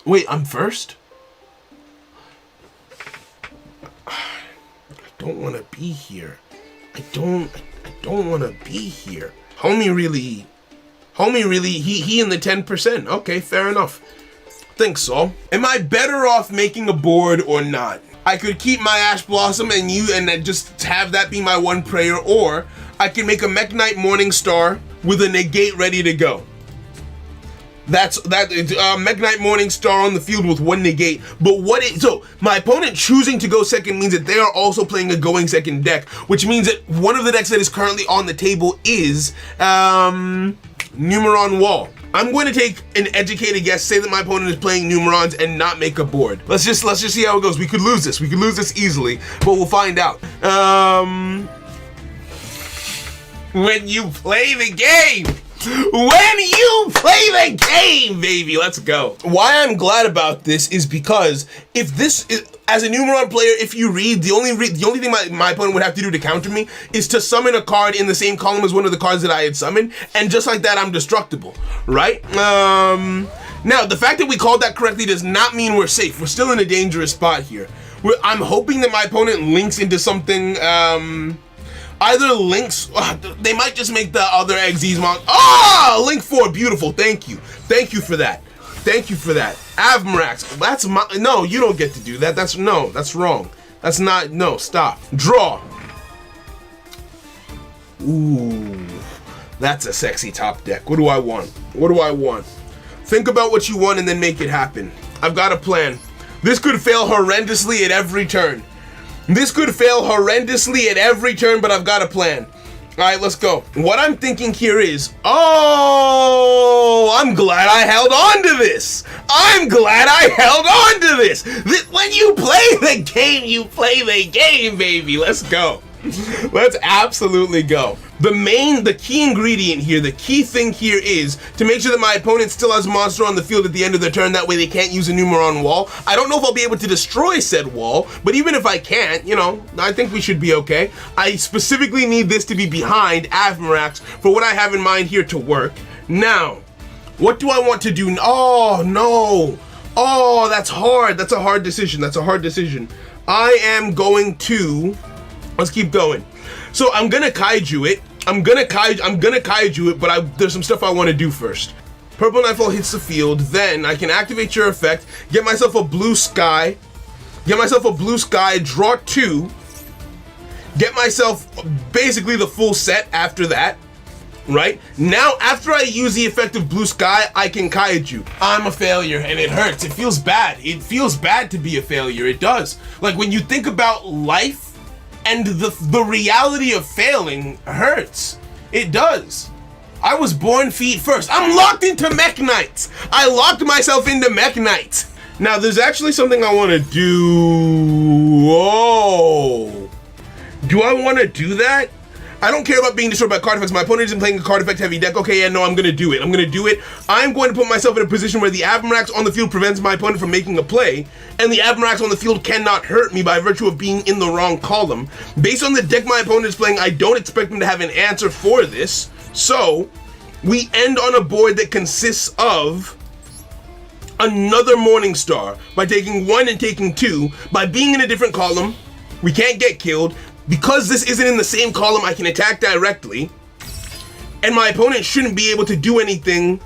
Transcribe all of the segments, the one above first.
Wait, I'm first? I don't want to be here. I don't want to be here. Homie really, he in the 10%. Okay, fair enough. Think so. Am I better off making a board or not? I could keep my Ash Blossom and then just have that be my one prayer, or I can make a Mekk-Knight Morningstar with a negate ready to go. Mekk-Knight Morningstar on the field with one negate. But so my opponent choosing to go second means that they are also playing a going second deck, which means that one of the decks that is currently on the table is Numeron Wall. I'm going to take an educated guess, say that my opponent is playing Numerons and not make a board. Let's just see how it goes. We could lose this. We could lose this easily, but we'll find out. When you play the game. When you play the game, baby, let's go. Why I'm glad about this is because if this is, as a Numeron player, if you read, the only thing my opponent would have to do to counter me is to summon a card in the same column as one of the cards that I had summoned, and just like that, I'm destructible, right? Now, the fact that we called that correctly does not mean we're safe. We're still in a dangerous spot here. I'm hoping that my opponent links into something, either links, they might just make the other Xyz mon. Link 4, beautiful, thank you. Thank you for that. Thank you for that. Avmarax, that's my, no, you don't get to do that. That's wrong. That's not, no, stop. Draw. Ooh, that's a sexy top deck. What do I want? What do I want? Think about what you want and then make it happen. I've got a plan. This could fail horrendously at every turn. This could fail horrendously at every turn, but I've got a plan. All right, let's go. What I'm thinking here is, I'm glad I held on to this. I'm glad I held on to this. When you play the game, you play the game, baby. Let's go. Let's absolutely go. The key ingredient here, the key thing here is to make sure that my opponent still has a monster on the field at the end of the turn. That way they can't use a Numeron wall. I don't know if I'll be able to destroy said wall, but even if I can't, I think we should be okay. I specifically need this to be behind Avmarax for what I have in mind here to work. Now, what do I want to do? Oh, no. Oh, that's hard. That's a hard decision. That's a hard decision. I am going to... Let's keep going. So I'm gonna kaiju it. I'm gonna kaiju it, but there's some stuff I want to do first. Purple Nightfall hits the field, then I can activate your effect, get myself a blue sky, draw 2, get myself basically the full set after that, right? Now, after I use the effect of blue sky, I can kaiju. I'm a failure, and it hurts. It feels bad. It feels bad to be a failure. It does. Like, when you think about life, and the reality of failing hurts. It does. I was born feet first. I'm locked into Mekk-Knights. I locked myself into Mekk-Knights. Now, there's actually something I want to do. Oh. Do I want to do that? I don't care about being destroyed by card effects. My opponent isn't playing a card effect heavy deck. Okay, yeah, no, I'm going to do it. I'm going to do it. I'm going to put myself in a position where the Avmarax on the field prevents my opponent from making a play, and the Avmarax on the field cannot hurt me by virtue of being in the wrong column. Based on the deck my opponent is playing, I don't expect him to have an answer for this. So, we end on a board that consists of another Morningstar by taking 1 and taking 2. By being in a different column, we can't get killed. Because this isn't in the same column, I can attack directly, and my opponent shouldn't be able to do anything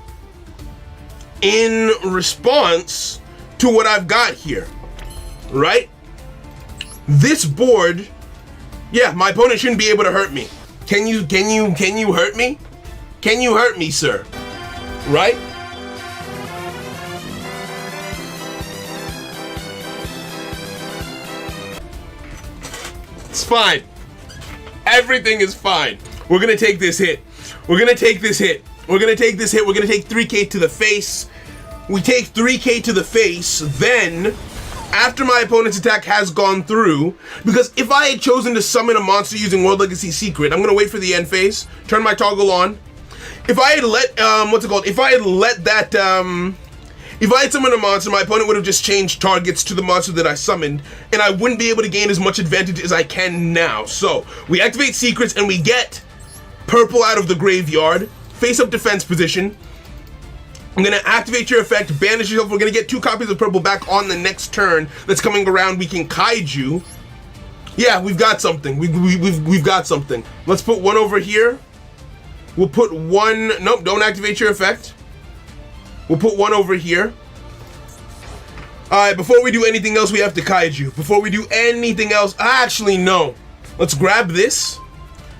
in response to what I've got here, right? This board, yeah, my opponent shouldn't be able to hurt me. Can you hurt me? Can you hurt me, sir? Right? It's fine. Everything is fine. We're gonna take this hit. We're gonna take this hit. We're gonna take this hit. We're gonna take 3K to the face. We take 3K to the face. Then, after my opponent's attack has gone through, because if I had chosen to summon a monster using World Legacy Secret, I'm gonna wait for the end phase, turn my toggle on. If I had let, if I had summoned a monster, my opponent would have just changed targets to the monster that I summoned, and I wouldn't be able to gain as much advantage as I can now. So, we activate secrets, and we get purple out of the graveyard, face-up defense position. I'm gonna activate your effect, banish yourself. We're gonna get 2 copies of purple back on the next turn that's coming around. We can kaiju. Yeah, we've got something. We've got something. Let's put 1 over here. We'll put 1. Nope, don't activate your effect. We'll put 1 over here. Alright, before we do anything else, we have to kaiju. Before we do anything else, actually, no. Let's grab this.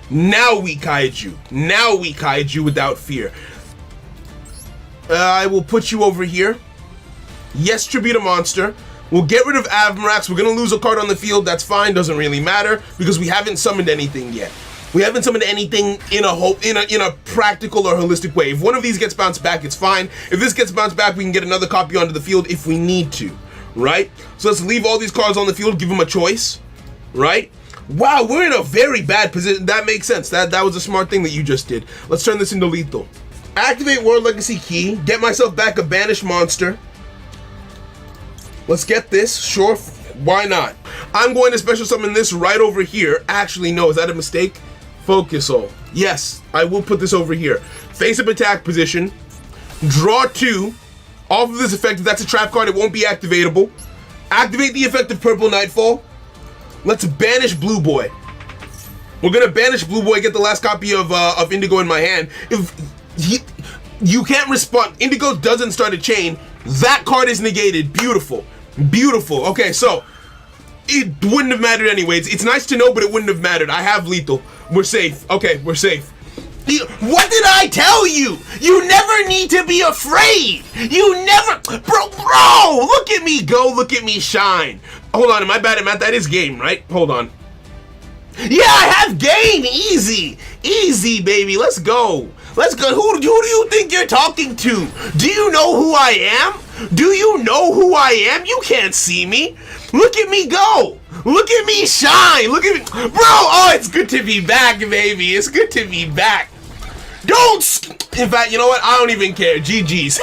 Now we kaiju. Now we kaiju without fear. I will put you over here. Yes, tribute a monster. We'll get rid of Avmarax. We're gonna lose a card on the field. That's fine. Doesn't really matter because we haven't summoned anything yet. We haven't summoned anything in a practical or holistic way. If one of these gets bounced back, it's fine. If this gets bounced back, we can get another copy onto the field if we need to, right? So let's leave all these cards on the field. Give them a choice, right? Wow, we're in a very bad position. That makes sense. That was a smart thing that you just did. Let's turn this into lethal. Activate World Legacy Key. Get myself back a banished monster. Let's get this. Sure, why not? I'm going to special summon this right over here. Actually, no, is that a mistake? Focus all. Yes, I will put this over here. Face up attack position. Draw 2. Off of this effect, if that's a trap card, it won't be activatable. Activate the effect of Purple Nightfall. Let's banish Blue Boy. We're gonna banish Blue Boy, get the last copy of Indigo in my hand. If you can't respond, Indigo doesn't start a chain, that card is negated. Beautiful. Beautiful. Okay, so it wouldn't have mattered anyways. It's nice to know, but it wouldn't have mattered. I have lethal. We're safe. Okay, we're safe. What did I tell you? You never need to be afraid. You never, bro, look at me go, look at me shine. Hold on, am I bad at math? That is game, right? Hold on. Yeah, I have game, easy, easy, baby, let's go. Let's go. Who do you think you're talking to? Do you know who I am? Do you know who I am? You can't see me. Look at me go. Look at me shine. Look at me. Bro, oh, it's good to be back, baby. It's good to be back. Don't. In fact, you know what? I don't even care. GG's.